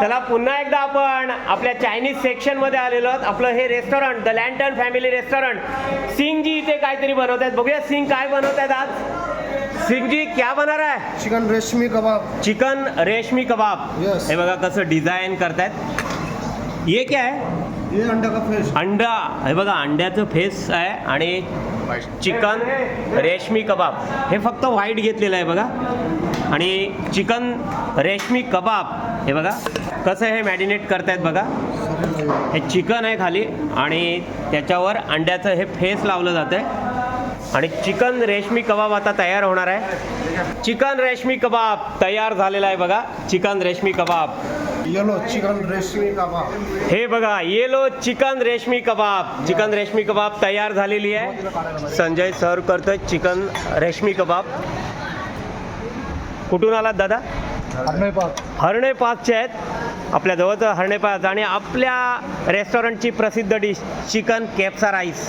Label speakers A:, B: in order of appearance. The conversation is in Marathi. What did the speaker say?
A: चला पुन्हा एकदा आपण आपल्या चायनीज सेक्शन मध्ये आलेलो आहोत. आपलं हे restaurant the lantern family restaurant. Singh ji इथे काहीतरी बनवत आहेत. बघूया सिंग काय बनवत आहेत आज. सिंग जी क्या बना रहा है.
B: चिकन रेशमी कबाब.
A: चिकन रेशमी कबाब.
B: Yes.
A: हे बघा कसं डिझाईन करतायत. ये क्या है.
B: ये अंडा का फेस.
A: अंडा. हे बघा अंड्याचं फेस आहे आणि चिकन रेशमी कबाब. हे फक्त व्हाईट घेतलेलं आहे बघा. आणि चिकन रेशमी कबाब हे बघा कसं हे मॅरिनेट करतायत बघा. हे चिकन आहे खाली आणि त्याच्यावर अंड्याचं हे फेस लावलं जातं आणि चिकन रेशमी कबाब आता तयार होणार आहे. चिकन रेशमी कबाब तयार झालेला आहे बघा. चिकन रेशमी कबाब.
B: येलो चिकन रेशमी कबाब.
A: हे बघा येलो चिकन रेशमी कबाब. चिकन रेशमी कबाब तयार झालेली आहे. संजय सर्व करतोय चिकन रेशमी कबाब. कुठून आलात दादा. हरणेपाचचे आहेत. आपल्या जवळचं हरणेपाच आणि आपल्या रेस्टॉरंटची प्रसिद्ध डिश चिकन केप्सा राईस.